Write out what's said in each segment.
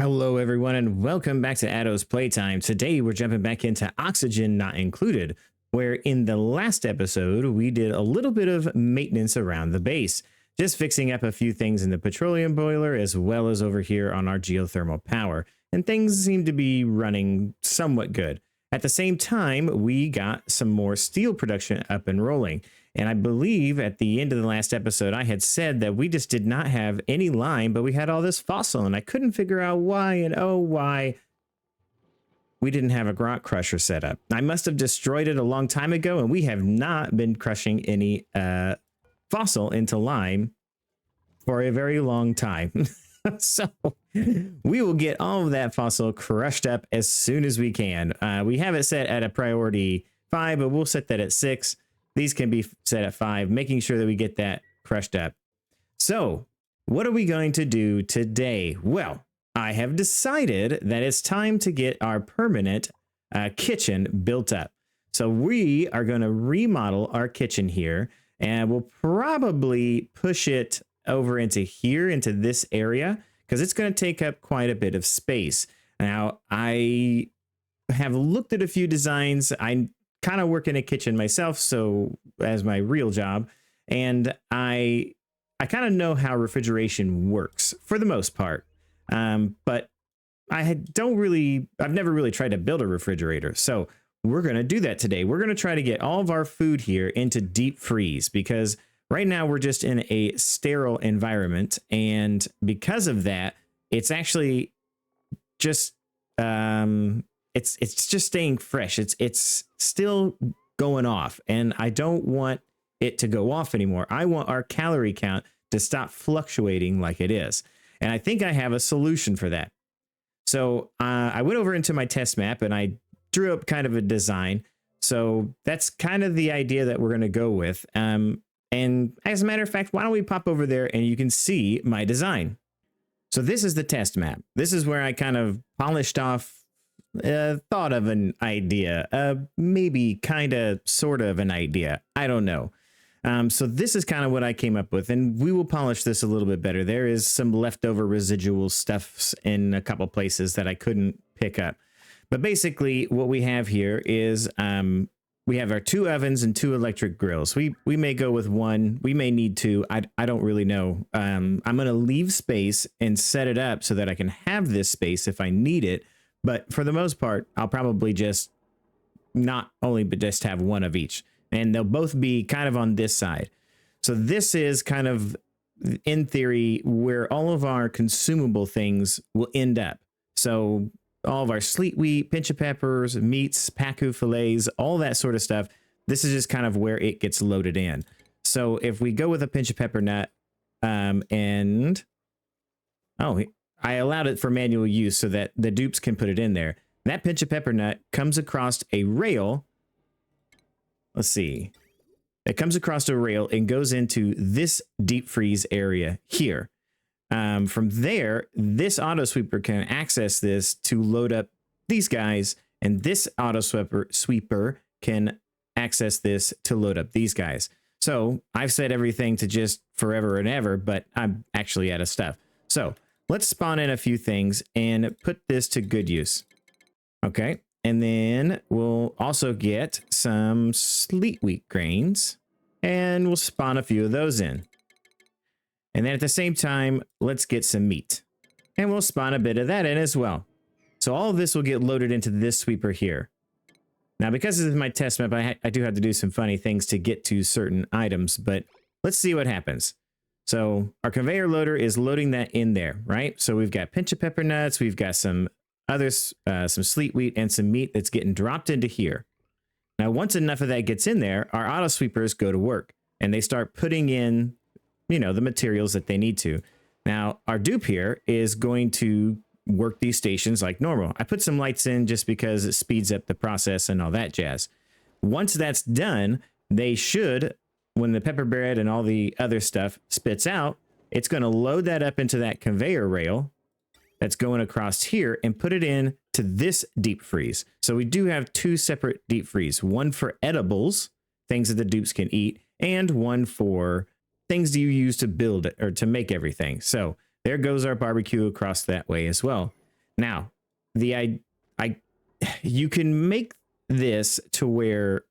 Hello, everyone, and welcome back to Addo's Playtime. Today, we're jumping back into Oxygen Not Included, where in the last episode, we did a little bit of maintenance around the base, just fixing up a few things in the petroleum boiler, as well as over here on our geothermal power, and things seem to be running somewhat good. At the same time, we got some more steel production up and rolling. And I believe at the end of the last episode, I had said that we just did not have any lime, but we had all this fossil, and I couldn't figure out why and oh, why we didn't have a rock crusher set up. I must have destroyed it a long time ago, and we have not been crushing any fossil into lime for a very long time. So we will get all of that fossil crushed up as soon as we can. We have it set at a priority 5, but we'll set that at 6. These can be set at 5, making sure that we get that crushed up. So what are we going to do today? Well, I have decided that it's time to get our permanent kitchen built up. So we are going to remodel our kitchen here, and we'll probably push it over into here, into this area, because it's going to take up quite a bit of space. Now, I have looked at a few designs. I kind of work in a kitchen myself, so as my real job, and I kind of know how refrigeration works for the most part, but I've never really tried to build a refrigerator. So we're going to do that today. We're going to try to get all of our food here into deep freeze, because right now we're just in a sterile environment, and because of that, it's actually just it's just staying fresh. It's still going off, and I don't want it to go off anymore. I want our calorie count to stop fluctuating like it is. And I think I have a solution for that. So I went over into my test map and I drew up kind of a design. So that's kind of the idea that we're going to go with. And as a matter of fact, why don't we pop over there and you can see my design. So this is the test map. This is where I kind of polished off thought of an idea, maybe kind of sort of an idea. I don't know. So this is kind of what I came up with, and we will polish this a little bit better. There is some leftover residual stuff in a couple places that I couldn't pick up. But basically what we have here is we have our 2 ovens and 2 electric grills. We may go with 1. We may need 2. I don't really know. I'm going to leave space and set it up so that I can have this space if I need it. But for the most part, I'll probably just not only, but just have 1 of each. And they'll both be kind of on this side. So this is kind of, in theory, where all of our consumable things will end up. So all of our sleet wheat, pinch of peppers, meats, pacu fillets, all that sort of stuff. This is just kind of where it gets loaded in. So if we go with a pinch of pepper nut, I allowed it for manual use so that the dupes can put it in there. That pinch of pepper nut comes across a rail. Let's see. It comes across a rail and goes into this deep freeze area here. From there, this auto sweeper can access this to load up these guys, and this auto sweeper can access this to load up these guys. So I've set everything to just forever and ever, but I'm actually out of stuff. So let's spawn in a few things and put this to good use. Okay, and then we'll also get some sleet wheat grains, and we'll spawn a few of those in. And then at the same time, let's get some meat, and we'll spawn a bit of that in as well. So all of this will get loaded into this sweeper here. Now, because this is my test map, I do have to do some funny things to get to certain items, but let's see what happens. So our conveyor loader is loading that in there, right? So we've got pinch of pepper nuts, we've got some others, some sleet wheat, and some meat that's getting dropped into here. Now, once enough of that gets in there, our auto sweepers go to work and they start putting in, the materials that they need to. Now, our dupe here is going to work these stations like normal. I put some lights in just because it speeds up the process and all that jazz. Once that's done, they should, when the pepper bread and all the other stuff spits out, it's going to load that up into that conveyor rail that's going across here and put it in to this deep freeze. So we do have 2 separate deep freeze, one for edibles, things that the dupes can eat, and one for things you use to build it or to make everything. So there goes our barbecue across that way as well. Now, I you can make this to where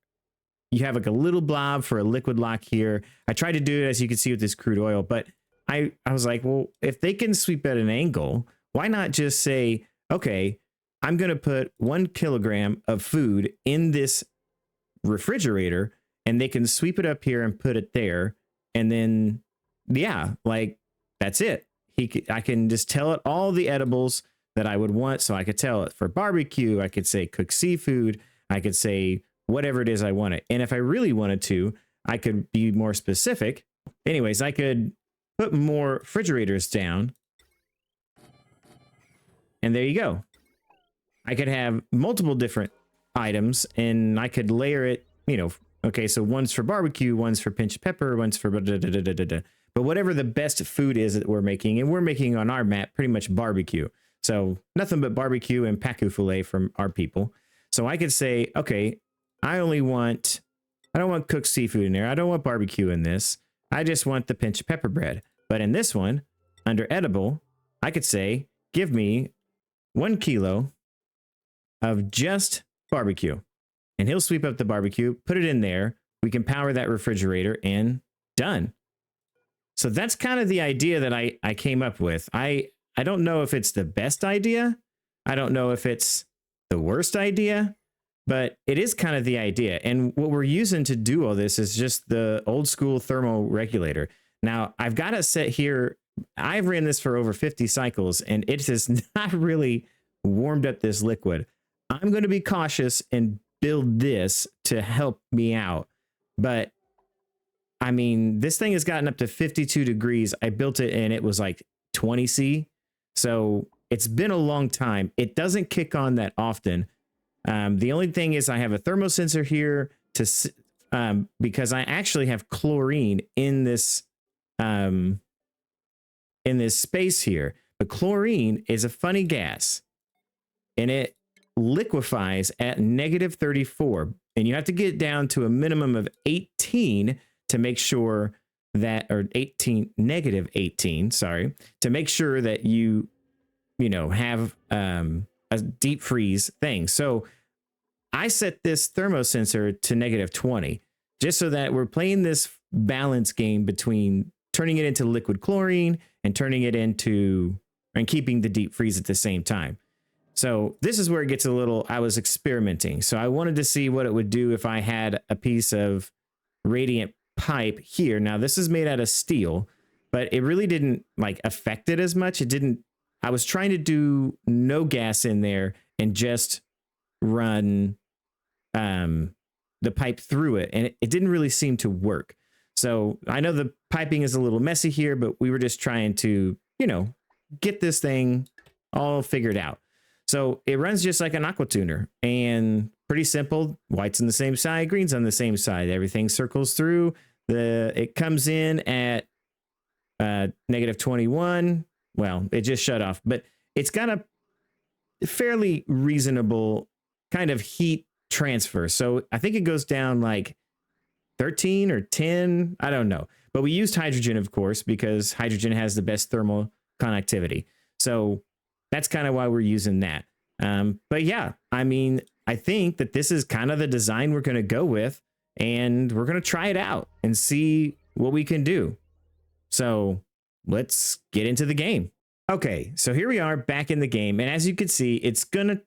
you have like a little blob for a liquid lock here. I tried to do it, as you can see, with this crude oil, but I was like, well, if they can sweep at an angle, why not just say, okay, I'm going to put 1 kilogram of food in this refrigerator and they can sweep it up here and put it there. And then, yeah, like that's it. I can just tell it all the edibles that I would want. So I could tell it for barbecue. I could say cooked seafood. I could say whatever it is I wanted. And if I really wanted to, I could be more specific. Anyways, I could put more refrigerators down. And there you go. I could have multiple different items and I could layer it, you know, okay, so one's for barbecue, one's for pinch pepper, one's for but whatever the best food is that we're making, and we're making on our map pretty much barbecue. So nothing but barbecue and pacu filet from our people. So I could say, okay, I don't want cooked seafood in there. I don't want barbecue in this. I just want the pinch pepper bread. But in this one, under edible, I could say, give me 1 kilo of just barbecue. And he'll sweep up the barbecue, put it in there. We can power that refrigerator and done. So that's kind of the idea that I came up with. I don't know if it's the best idea. I don't know if it's the worst idea, but it is kind of the idea. And what we're using to do all this is just the old school thermo regulator. Now I've got it set here. I've ran this for over 50 cycles and it has not really warmed up this liquid. I'm going to be cautious and build this to help me out. But I mean, this thing has gotten up to 52 degrees. I built it and it was like 20 C. So it's been a long time. It doesn't kick on that often. The only thing is I have a thermosensor here to because I actually have chlorine in this space here. But chlorine is a funny gas and it liquefies at -34. And you have to get down to a minimum of 18 to make sure that, or -18, sorry, to make sure that you have a deep freeze thing. So I set this thermosensor to -20 just so that we're playing this balance game between turning it into liquid chlorine and turning it into and keeping the deep freeze at the same time. So this is where it gets a little, I was experimenting. So I wanted to see what it would do if I had a piece of radiant pipe here. Now this is made out of steel, but it really didn't like affect it as much. It didn't, I was trying to do no gas in there and just run the pipe through it. And it didn't really seem to work. So I know the piping is a little messy here, but we were just trying to, get this thing all figured out. So it runs just like an aqua tuner and pretty simple. White's on the same side, green's on the same side. Everything circles through. It comes in at -21. Well, it just shut off, but it's got a fairly reasonable kind of heat transfer. So I think it goes down like 13 or 10. I don't know. But we used hydrogen, of course, because hydrogen has the best thermal conductivity. So that's kind of why we're using that. But yeah, I mean, I think that this is kind of the design we're going to go with, and we're going to try it out and see what we can do. So let's get into the game. Okay, so here we are back in the game. And as you can see, it's going to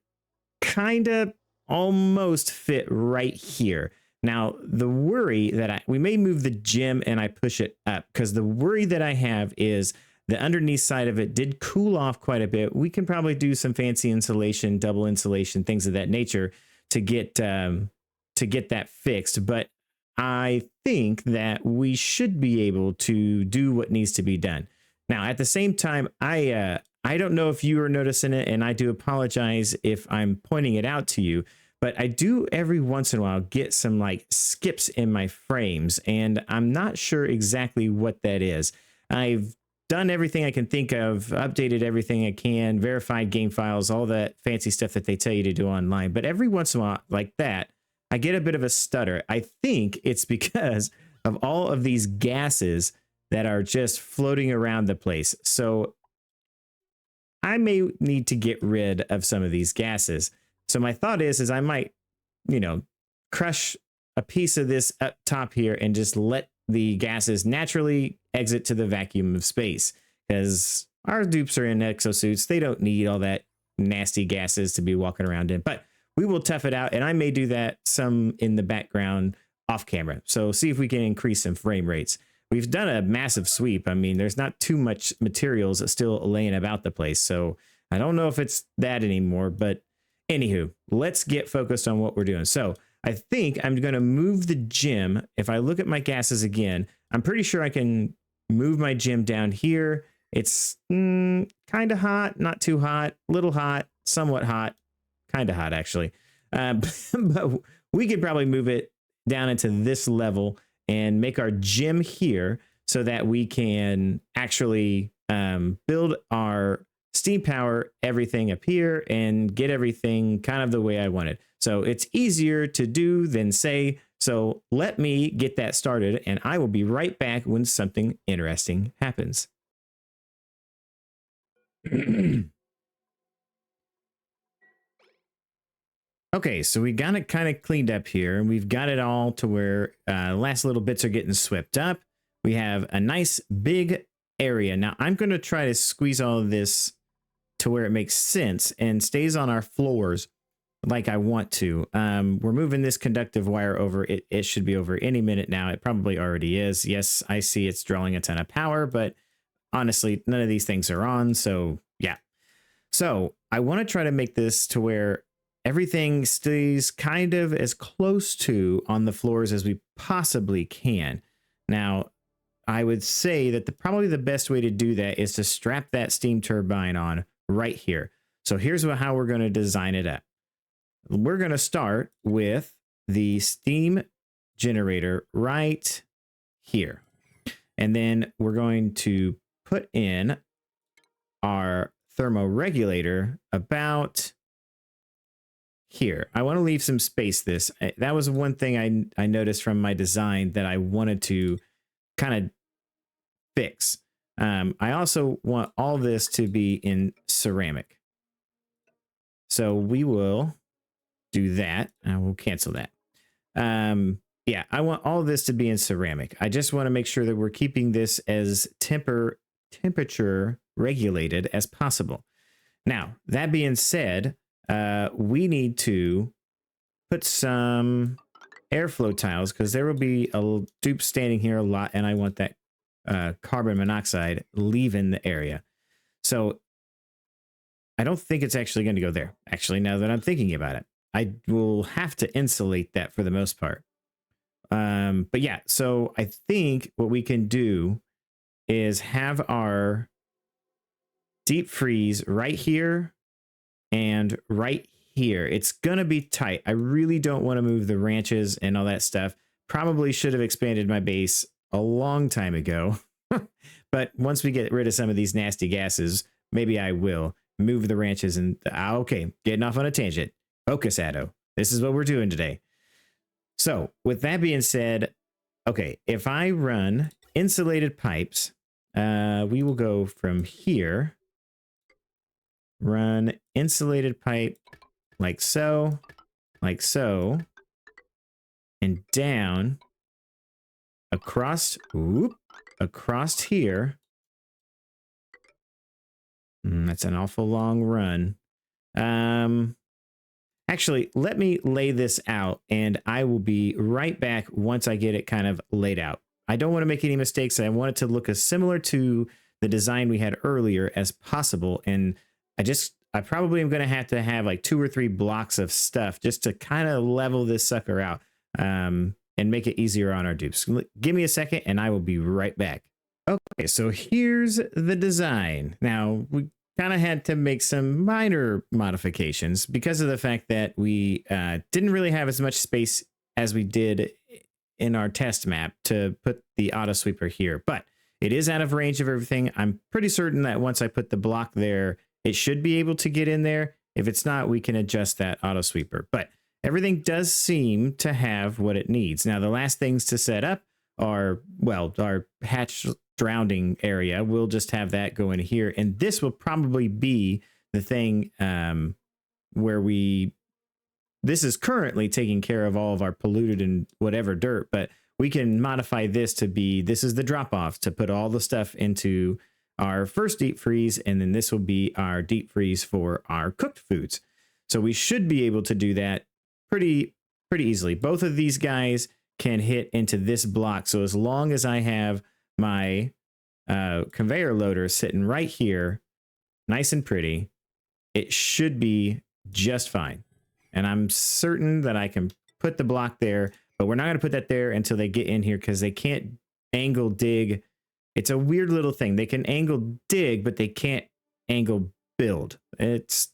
kind of almost fit right here. Now, the worry that we may move the gym and I push it up, because the worry that I have is the underneath side of it did cool off quite a bit. We can probably do some fancy insulation, double insulation, things of that nature to get that fixed. But I think that we should be able to do what needs to be done. Now, at the same time, I don't know if you are noticing it, and I do apologize if I'm pointing it out to you, but I do every once in a while get some like skips in my frames, and I'm not sure exactly what that is. I've done everything I can think of, updated everything I can, verified game files, all that fancy stuff that they tell you to do online. But every once in a while, like that, I get a bit of a stutter. I think it's because of all of these gases that are just floating around the place. So I may need to get rid of some of these gases. So my thought is I might, crush a piece of this up top here and just let the gases naturally exit to the vacuum of space, because our dupes are in exosuits. They don't need all that nasty gases to be walking around in, but we will tough it out. And I may do that some in the background off camera. So see if we can increase some frame rates. We've done a massive sweep. I mean, there's not too much materials still laying about the place. So I don't know if it's that anymore, but anywho, let's get focused on what we're doing. So I think I'm going to move the gym. If I look at my gases again, I'm pretty sure I can move my gym down here. It's kind of hot, not too hot, little hot, somewhat hot, kind of hot actually. But we could probably move it down into this level and make our gym here so that we can actually build our steam power everything up here and get everything kind of the way I want it. So it's easier to do than say. So let me get that started and I will be right back when something interesting happens. Okay, so we got it kind of cleaned up here and we've got it all to where last little bits are getting swept up. We have a nice big area. Now I'm going to try to squeeze all of this to where it makes sense and stays on our floors like I want to. We're moving this conductive wire over. It should be over any minute now. It probably already is. Yes, I see it's drawing a ton of power, but honestly, none of these things are on. So yeah. So I want to try to make this to where everything stays kind of as close to on the floors as we possibly can. Now, I would say that probably the best way to do that is to strap that steam turbine on right here. So here's how we're going to design it up. We're going to start with the steam generator right here. And then we're going to put in our thermoregulator about here. I want to leave some space this. That was one thing I noticed from my design that I wanted to kind of fix. I also want all this to be in ceramic. So we will do that. I will cancel that. Yeah, I want all of this to be in ceramic. I just want to make sure that we're keeping this as temperature regulated as possible. Now, that being said, we need to put some airflow tiles because there will be a dupe standing here a lot, and I want that carbon monoxide leaving the area. So I don't think it's actually going to go there. Actually, now that I'm thinking about it, I will have to insulate that for the most part. But yeah, so I think what we can do is have our deep freeze right here and right here. It's going to be tight. I really don't want to move the ranches and all that stuff. Probably should have expanded my base a long time ago. But once we get rid of some of these nasty gases, maybe I will move the ranches and okay, getting off on a tangent. Focus, Addo. This is what we're doing today. So with that being said, okay, if I run insulated pipes, we will go from here, run insulated pipe like so, and down across, across here. That's an awful long run. Actually, let me lay this out and I will be right back once I get it kind of laid out. I don't want to make any mistakes. I want it to look as similar to the design we had earlier as possible. And I probably am going to have like 2 or 3 blocks of stuff just to kind of level this sucker out and make it easier on our dupes. Give me a second and I will be right back. Okay, so here's the design. Now, we kind of had to make some minor modifications because of the fact that we didn't really have as much space as we did in our test map to put the auto sweeper here, but it is out of range of everything. I'm pretty certain that once I put the block there, it should be able to get in there. If it's not, we can adjust that auto sweeper, but everything does seem to have what it needs. Now, the last things to set up are, well, our hatch surrounding area. We'll just have that go in here. And this will probably be the thing where this is currently taking care of all of our polluted and whatever dirt, but we can modify this to be, this is the drop off to put all the stuff into our first deep freeze. And then this will be our deep freeze for our cooked foods. So we should be able to do that pretty easily. Both of these guys can hit into this block. So as long as I have my conveyor loader sitting right here, nice and pretty, it should be just fine. And I'm certain that I can put the block there, but we're not going to put that there until they get in here because they can't angle dig. It's a weird little thing. They can angle dig, but they can't angle build. That's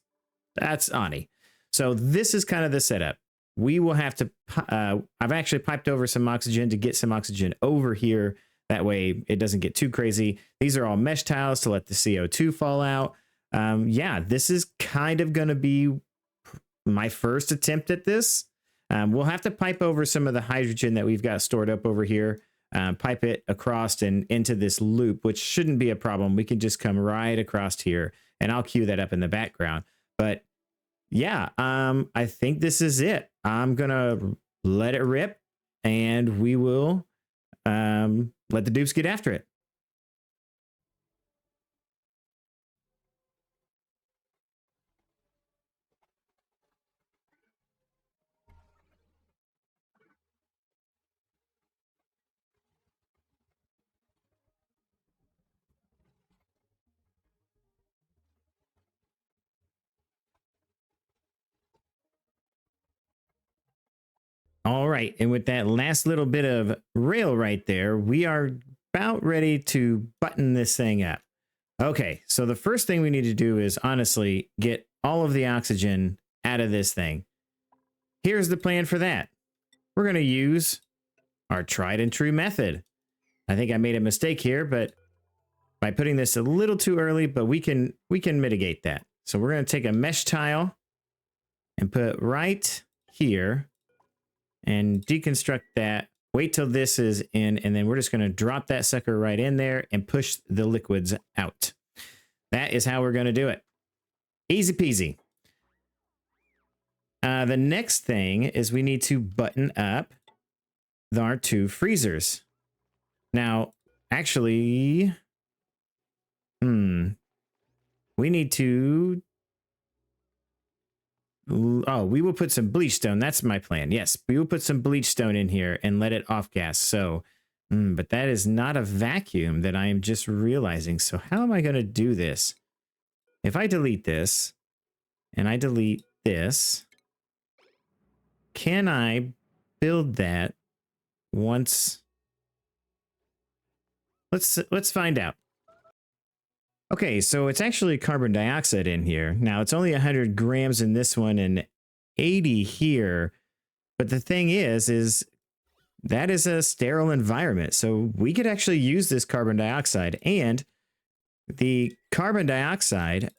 Ani. So this is kind of the setup. We will have to, I've actually piped over some oxygen to get some oxygen over here. That way it doesn't get too crazy. These are all mesh tiles to let the CO2 fall out. Yeah, this is kind of going to be my first attempt at this. We'll have to pipe over some of the hydrogen that we've got stored up over here, pipe it across and into this loop, which shouldn't be a problem. We can just come right across here and I'll cue that up in the background. But yeah, I think this is it. I'm going to let it rip and we will let the dupes get after it. All right, and with that last little bit of rail right there, we are about ready to button this thing up. Okay, so the first thing we need to do is honestly get all of the oxygen out of this thing. Here's the plan for that. We're going to use our tried and true method. I think I made a mistake here, but by putting this a little too early, but we can mitigate that. So we're going to take a mesh tile and put right here and deconstruct that. Wait till this is in, and then we're just going to drop that sucker right in there and push the liquids out. That is how we're going to do it. Easy peasy. The next thing is we need to button up our two freezers. Now, actually, we need to... Oh, we will put some bleach stone. That's my plan. Yes, we will put some bleach stone in here and let it off gas. So, but that is not a vacuum that I am just realizing. So how am I going to do this? If I delete this and I delete this, can I build that once? Let's find out. Okay, so it's actually carbon dioxide in here. Now, it's only 100 grams in this one and 80 here. But the thing is that is a sterile environment. So we could actually use this carbon dioxide. And the carbon dioxide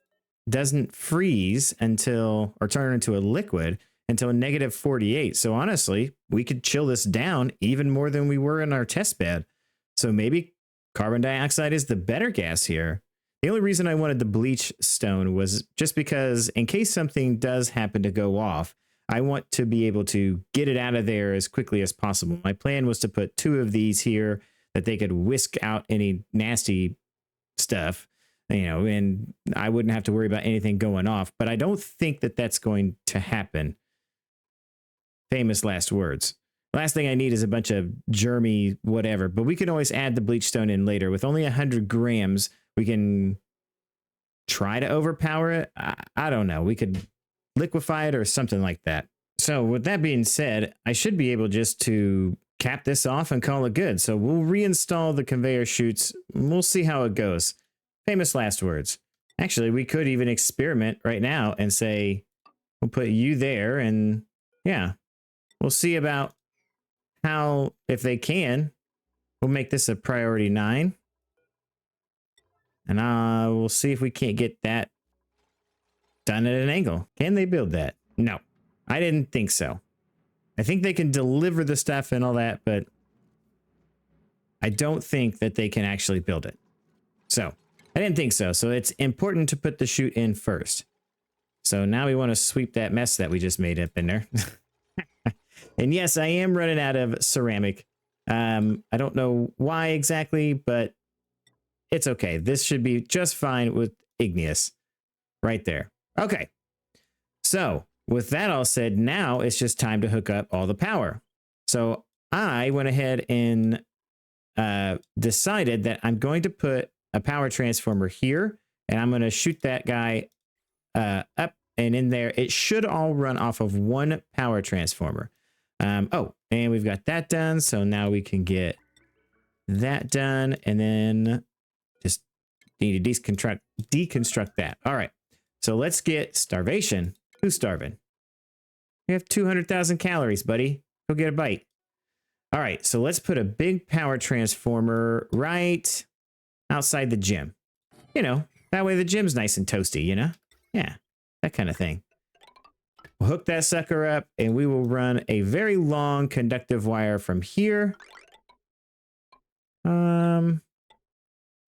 doesn't freeze until, or turn into a liquid until negative 48. So honestly, we could chill this down even more than we were in our test bed. So maybe carbon dioxide is the better gas here. The only reason I wanted the bleach stone was just because in case something does happen to go off, I want to be able to get it out of there as quickly as possible. My plan was to put 2 of these here that they could whisk out any nasty stuff, you know, and I wouldn't have to worry about anything going off. But I don't think that that's going to happen. Famous last words. Last thing I need is a bunch of germy whatever, but we can always add the bleach stone in later. With only 100 grams, we can try to overpower it. I don't know. We could liquefy it or something like that. So with that being said, I should be able just to cap this off and call it good. So we'll reinstall the conveyor chutes. We'll see how it goes. Famous last words. Actually, we could even experiment right now and say, we'll put you there. And yeah, we'll see about how, if they can, we'll make this a priority 9. And we'll see if we can't get that done at an angle. Can they build that? No, I didn't think so. I think they can deliver the stuff and all that, but I don't think that they can actually build it. So I didn't think so. So it's important to put the chute in first. So now we want to sweep that mess that we just made up in there. And yes, I am running out of ceramic. I don't know why exactly, but it's okay. This should be just fine with igneous right there. Okay. So with that all said, now it's just time to hook up all the power. So I went ahead and decided that I'm going to put a power transformer here, and I'm going to shoot that guy up, and in there it should all run off of one power transformer. Oh, and we've got that done, so now we can get that done, and then just need to deconstruct that. All right, so let's get starvation. Who's starving? We have 200,000 calories, buddy. Go get a bite. All right, so let's put a big power transformer right outside the gym. You know, that way the gym's nice and toasty, you know? Yeah, that kind of thing. We'll hook that sucker up, and we will run a very long conductive wire from here.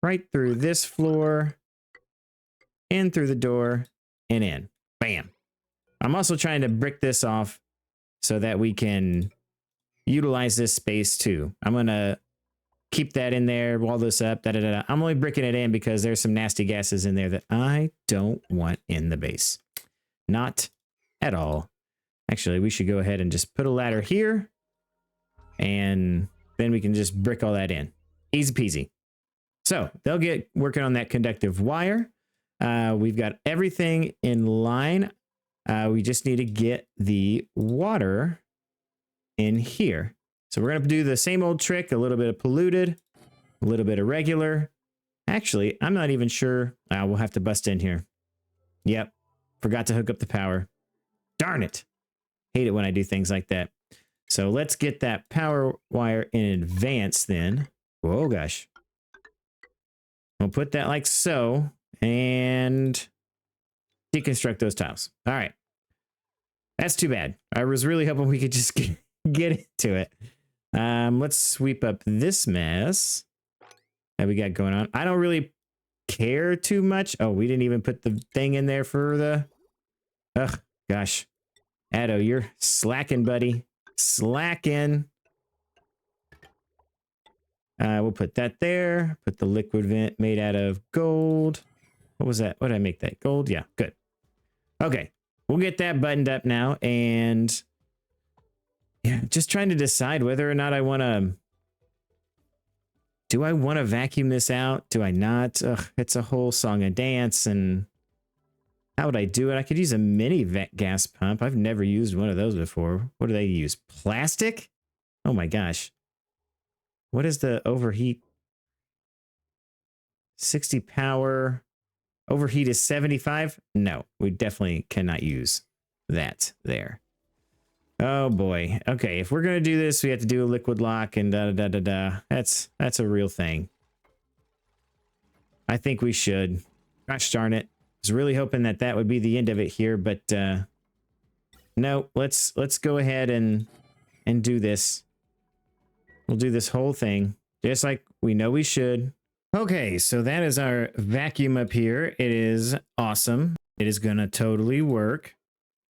Right through this floor, in through the door, and in. Bam. I'm also trying to brick this off so that we can utilize this space too. I'm going to keep that in there, wall this up, da-da-da-da. I'm only bricking it in because there's some nasty gases in there that I don't want in the base. Not at all. Actually, we should go ahead and just put a ladder here, and then we can just brick all that in. Easy peasy. So they'll get working on that conductive wire. We've got everything in line. We just need to get the water in here. So we're going to do the same old trick, a little bit of polluted, a little bit of regular. Actually, I'm not even sure. We'll have to bust in here. Yep. Forgot to hook up the power. Darn it. Hate it when I do things like that. So let's get that power wire in advance then. Oh gosh. We'll put that like so and deconstruct those tiles. All right. That's too bad. I was really hoping we could just get into it. Let's sweep up this mess that we got going on. I don't really care too much. Oh, we didn't even put the thing in there for the... Ugh, gosh. Addo, you're slacking, buddy. Slacking. We'll put that there. Put the liquid vent made out of gold. What was that? What did I make that? Gold? Yeah, good. Okay. We'll get that buttoned up now, and yeah, just trying to decide whether or not I want to... Do I want to vacuum this out? Do I not? Ugh, it's a whole song and dance, and how would I do it? I could use a mini gas pump. I've never used one of those before. What do they use? Plastic? Oh my gosh. What is the overheat? 60 power. Overheat is 75? No, we definitely cannot use that there. Oh boy. Okay, if we're gonna do this, we have to do a liquid lock and da-da-da-da-da. That's a real thing. I think we should. Gosh darn it. I was really hoping that that would be the end of it here, but no, let's go ahead and do this. We'll do this whole thing just like we know we should. Okay, so that is our vacuum up here. It is awesome. It is going to totally work.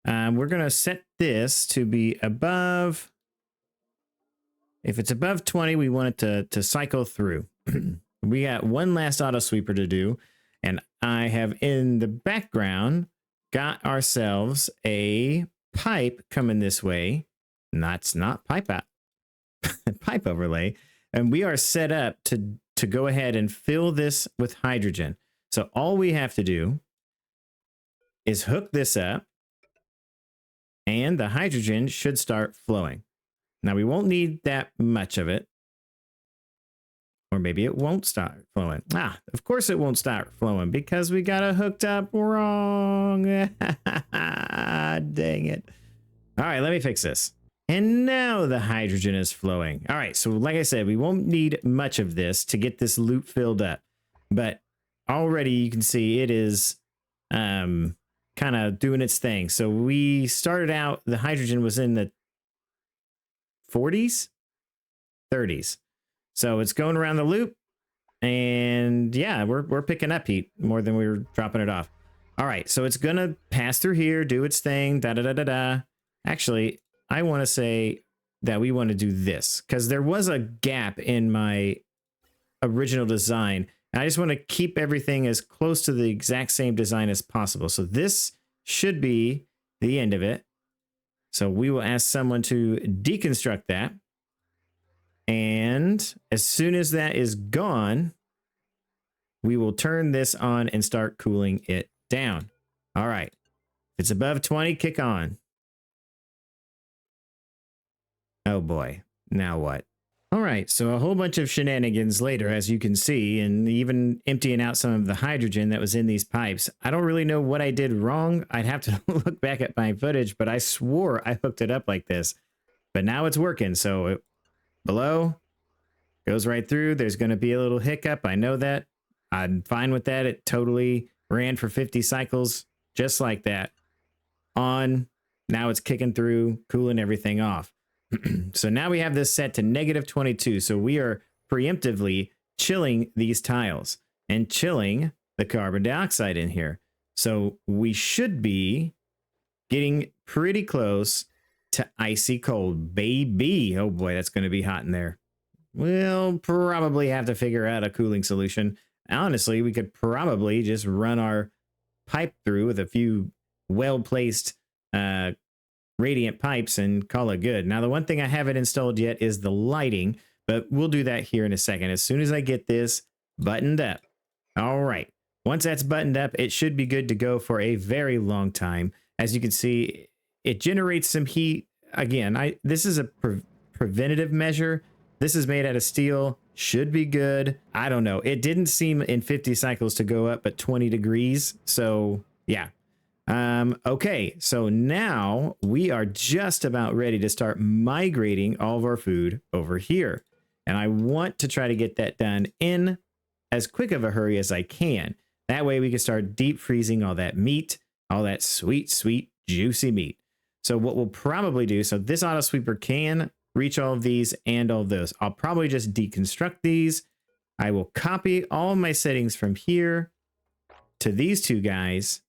We're going to set this to be above. If it's above 20, we want it to cycle through. We got one last auto sweeper to do. And I have in the background got ourselves a pipe coming this way. That's not pipe out. Pipe overlay. And we are set up to go ahead and fill this with hydrogen. So all we have to do is hook this up, and the hydrogen should start flowing. Now we won't need that much of it, or maybe it won't start flowing. Of course it won't start flowing because we got it hooked up wrong. Dang it. All right, let me fix this. And now the hydrogen is flowing. All right, so like I said, we won't need much of this to get this loop filled up. But already you can see it is kind of doing its thing. So we started out, the hydrogen was in the 40s, 30s. So it's going around the loop. And yeah, we're picking up heat more than we were dropping it off. All right, so it's going to pass through here, do its thing, da-da-da-da-da. Actually, I want to say that we want to do this because there was a gap in my original design. And I just want to keep everything as close to the exact same design as possible. So this should be the end of it. So we will ask someone to deconstruct that. And as soon as that is gone, we will turn this on and start cooling it down. All right. If it's above 20, kick on. Oh boy. Now what? All right. So a whole bunch of shenanigans later, as you can see, and even emptying out some of the hydrogen that was in these pipes. I don't really know what I did wrong. I'd have to look back at my footage, but I swore I hooked it up like this. But now it's working. So below goes right through. There's going to be a little hiccup. I know that. I'm fine with that. It totally ran for 50 cycles just like that. On. Now it's kicking through, cooling everything off. So now we have this set to -22. So we are preemptively chilling these tiles and chilling the carbon dioxide in here. So we should be getting pretty close to icy cold, baby. Oh boy, that's going to be hot in there. We'll probably have to figure out a cooling solution. Honestly, we could probably just run our pipe through with a few well-placed radiant pipes and call it good. Now, the one thing I haven't installed yet is the lighting, but we'll do that here in a second. As soon as I get this buttoned up. All right. Once that's buttoned up, it should be good to go for a very long time. As you can see, it generates some heat. Again, this is a preventative measure. This is made out of steel, should be good. I don't know. It didn't seem in 50 cycles to go up but 20 degrees. So yeah. Okay, so now we are just about ready to start migrating all of our food over here. And I want to try to get that done in as quick of a hurry as I can. That way we can start deep freezing all that meat, all that sweet, sweet, juicy meat. So what we'll probably do, so this auto sweeper can reach all of these and all of those. I'll probably just deconstruct these. I will copy all of my settings from here to these two guys,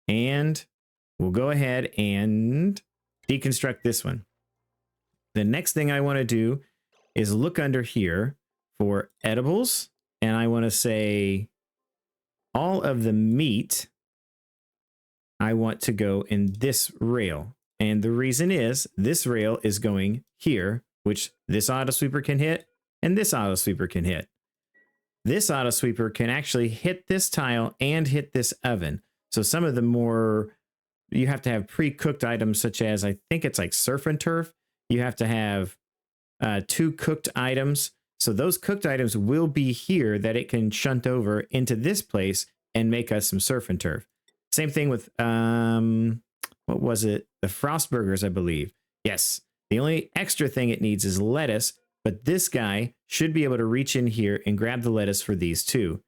and we'll go ahead and deconstruct this one. The next thing I want to do is look under here for edibles, and I want to say all of the meat I want to go in this rail. And the reason is this rail is going here, which this auto sweeper can hit and this auto sweeper can hit. This auto sweeper can actually hit this tile and hit this oven. So some of the more, you have to have pre-cooked items such as, I think it's like surf and turf. You have to have 2 cooked items. So those cooked items will be here that it can shunt over into this place and make us some surf and turf. Same thing with, what was it? The Frost burgers, I believe. Yes. The only extra thing it needs is lettuce, but this guy should be able to reach in here and grab the lettuce for these two.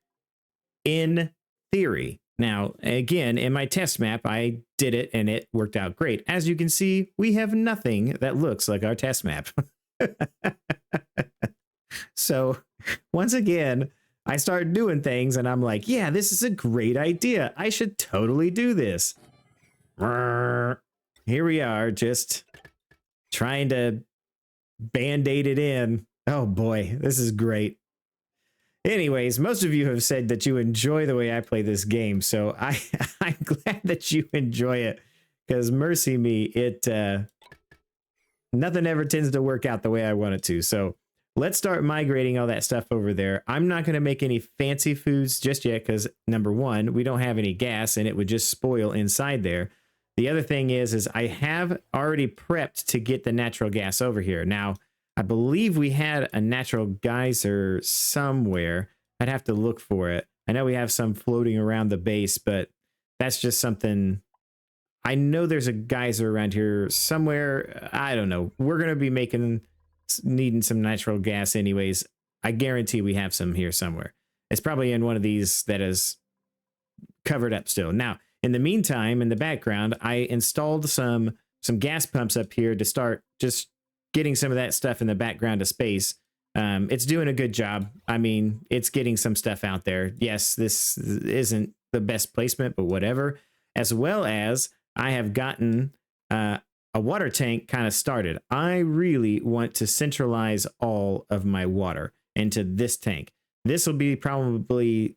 In theory. Now, again, in my test map, I did it and it worked out great. As you can see, we have nothing that looks like our test map. So once again, I started doing things and I'm like, yeah, this is a great idea. I should totally do this. Here we are, just trying to band-aid it in. Oh boy, this is great. Anyways, most of you have said that you enjoy the way I play this game, so I'm glad that you enjoy it, because mercy me, nothing ever tends to work out the way I want it to. So let's start migrating all that stuff over there. I'm not going to make any fancy foods just yet because, number one, we don't have any gas and it would just spoil inside there. The other thing is I have already prepped to get the natural gas over here. Now, I believe we had a natural geyser somewhere. I'd have to look for it. I know we have some floating around the base, but that's just something. I know there's a geyser around here somewhere. I don't know. We're going to be needing some natural gas anyways. I guarantee we have some here somewhere. It's probably in one of these that is covered up still. Now, in the meantime, in the background, I installed some gas pumps up here to start just getting some of that stuff in the background of space. It's doing a good job. I mean, it's getting some stuff out there. Yes, this isn't the best placement, but whatever. As well as I have gotten a water tank kind of started. I really want to centralize all of my water into this tank. This will be probably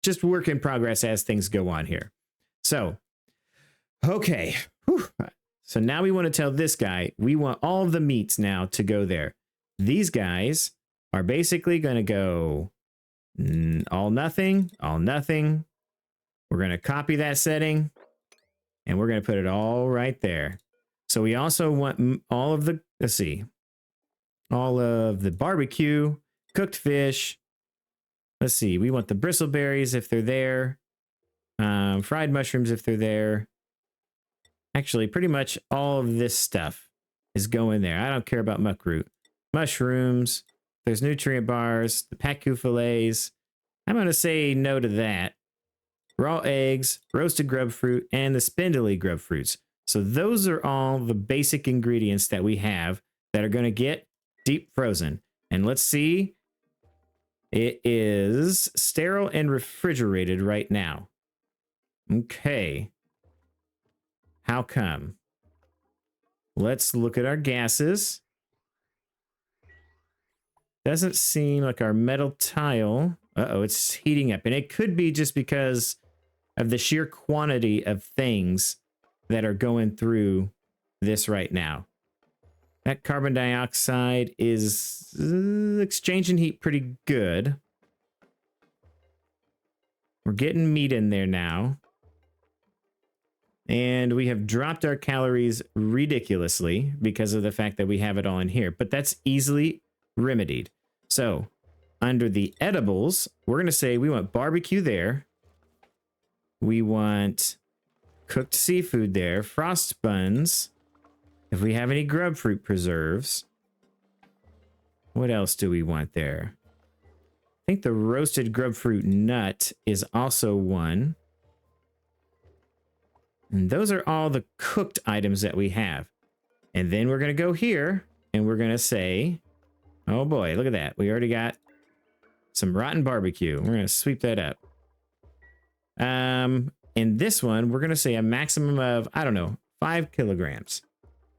just work in progress as things go on here. So, okay. Whew. So now we want to tell this guy, we want all of the meats now to go there. These guys are basically going to go all nothing, all nothing. We're going to copy that setting and we're going to put it all right there. So we also want all of the, let's see, all of the barbecue, cooked fish. Let's see, we want the bristleberries if they're there, fried mushrooms if they're there. Actually, pretty much all of this stuff is going there. I don't care about muckroot. Mushrooms, there's nutrient bars, the pacu fillets. I'm going to say no to that. Raw eggs, roasted grub fruit, and the spindly grub fruits. So those are all the basic ingredients that we have that are going to get deep frozen. And let's see. It is sterile and refrigerated right now. Okay. How come? Let's look at our gases. Doesn't seem like our metal tile. Uh-oh, it's heating up. And it could be just because of the sheer quantity of things that are going through this right now. That carbon dioxide is exchanging heat pretty good. We're getting meat in there now. And we have dropped our calories ridiculously because of the fact that we have it all in here. But that's easily remedied. So under the edibles, we're going to say we want barbecue there. We want cooked seafood there. Frost buns. If we have any grub fruit preserves. What else do we want there? I think the roasted grub fruit nut is also one. And those are all the cooked items that we have. And then we're going to go here and we're going to say, oh boy, look at that. We already got some rotten barbecue. We're going to sweep that up. In this one, we're going to say a maximum of, I don't know, 5 kilograms.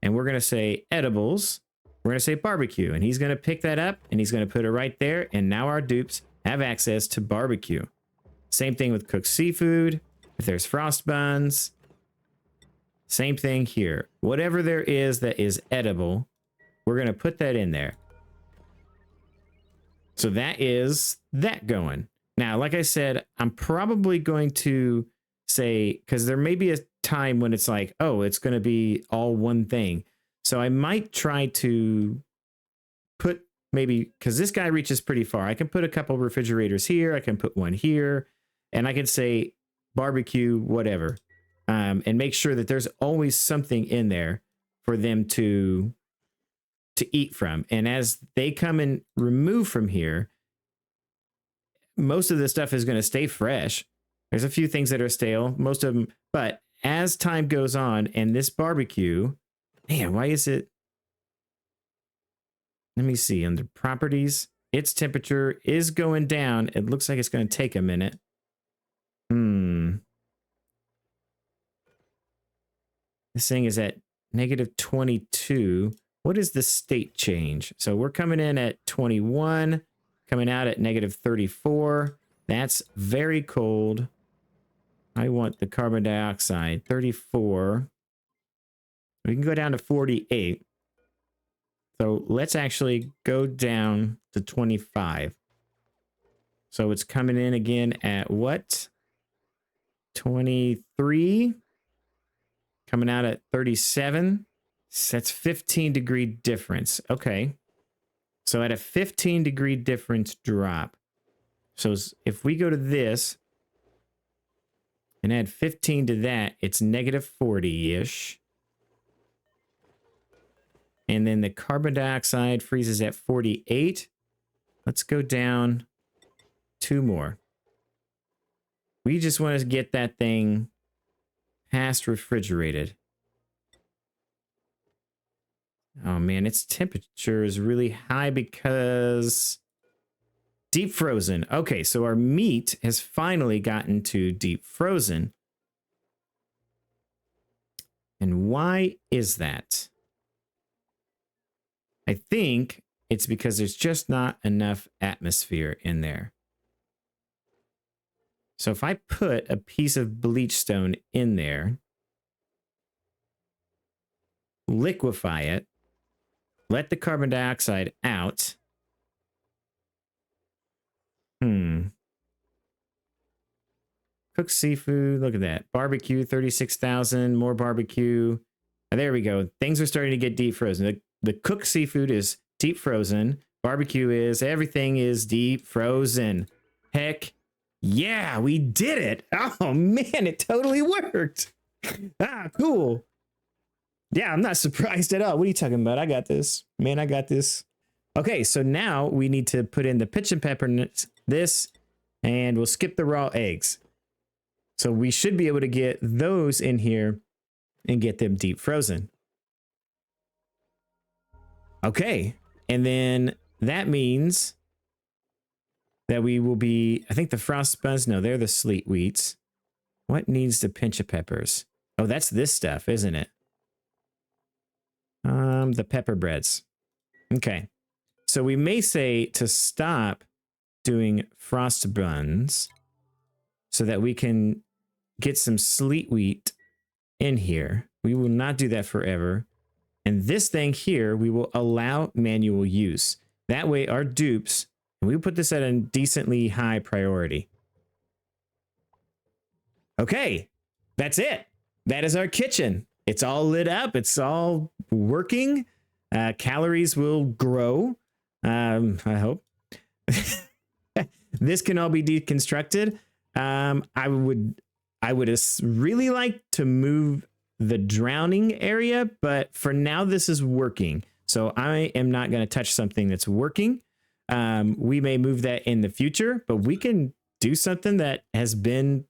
And we're going to say edibles. We're going to say barbecue. And he's going to pick that up and he's going to put it right there. And now our dupes have access to barbecue. Same thing with cooked seafood. If there's frost buns. Same thing here. Whatever there is that is edible, we're going to put that in there. So that is that going. Now, like I said, I'm probably going to say, because there may be a time when it's like, oh, it's going to be all one thing. So I might try to put maybe, because this guy reaches pretty far. I can put a couple refrigerators here. I can put one here. And I can say barbecue, whatever. And make sure that there's always something in there for them to eat from. And as they come and remove from here, most of the stuff is going to stay fresh. There's a few things that are stale, most of them. But as time goes on and this barbecue, man, why is it? Let me see under properties. Its temperature is going down. It looks like it's going to take a minute. This thing is at negative 22. What is the state change? So we're coming in at 21, coming out at negative 34. That's very cold. I want the carbon dioxide, 34. We can go down to 48. So let's actually go down to 25. So it's coming in again at what? 23. Coming out at 37. So that's 15-degree difference. Okay. So at a 15-degree difference drop. So if we go to this and add 15 to that, it's negative 40-ish. And then the carbon dioxide freezes at 48. Let's go down 2 more. We just want to get that thing past refrigerated. Oh man, its temperature is really high because deep frozen. Okay, so our meat has finally gotten to deep frozen. And why is that? I think it's because there's just not enough atmosphere in there. So if I put a piece of bleach stone in there, liquefy it, let the carbon dioxide out. Cooked seafood, look at that. Barbecue, 36,000, more barbecue. There we go. Things are starting to get deep frozen. The cooked seafood is deep frozen. Barbecue is, everything is deep frozen. Heck yeah, we did it. Oh man, it totally worked. Ah, cool. Yeah, I'm not surprised at all. What are you talking about? I got this. Man, I got this. Okay, so now we need to put in the pitch and pepper, this, and we'll skip the raw eggs. So we should be able to get those in here and get them deep frozen. Okay, and then that means that we will be, I think the frost buns, no, they're the sleet wheats. What needs the pinch of peppers? Oh, that's this stuff, isn't it? The pepper breads. Okay, so we may say to stop doing frost buns so that we can get some sleet wheat in here. We will not do that forever. And this thing here, we will allow manual use. That way our dupes, and we put this at a decently high priority. Okay, that's it. That is our kitchen. It's all lit up. It's all working. Calories will grow. I hope. This can all be deconstructed. I would really like to move the drowning area, but for now this is working. So I am not going to touch something that's working. We may move that in the future, but we can do something that has been,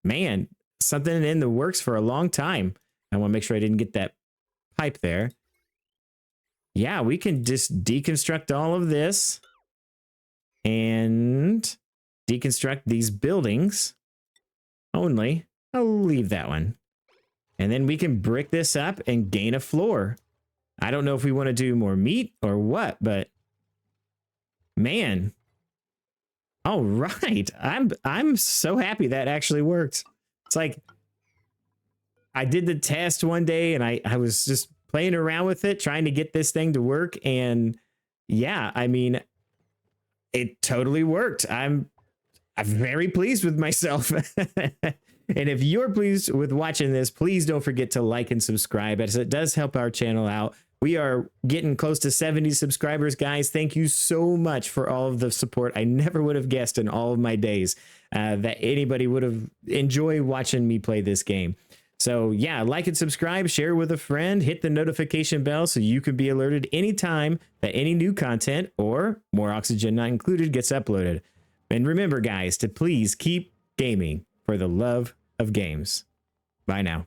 man, something in the works for a long time. I want to make sure I didn't get that pipe there. Yeah, we can just deconstruct all of this and deconstruct these buildings only. I'll leave that one. And then we can brick this up and gain a floor. I don't know if we want to do more meat or what, but man. All right. I'm so happy that actually worked. It's like I did the test one day and I was just playing around with it, trying to get this thing to work. And yeah, I mean, it totally worked. I'm very pleased with myself. And if you're pleased with watching this, please don't forget to like and subscribe, as it does help our channel out. We are getting close to 70 subscribers, guys. Thank you so much for all of the support. I never would have guessed in all of my days that anybody would have enjoyed watching me play this game. So yeah, like and subscribe, share with a friend, hit the notification bell so you can be alerted anytime that any new content or more Oxygen Not Included gets uploaded. And remember, guys, to please keep gaming for the love of games. Bye now.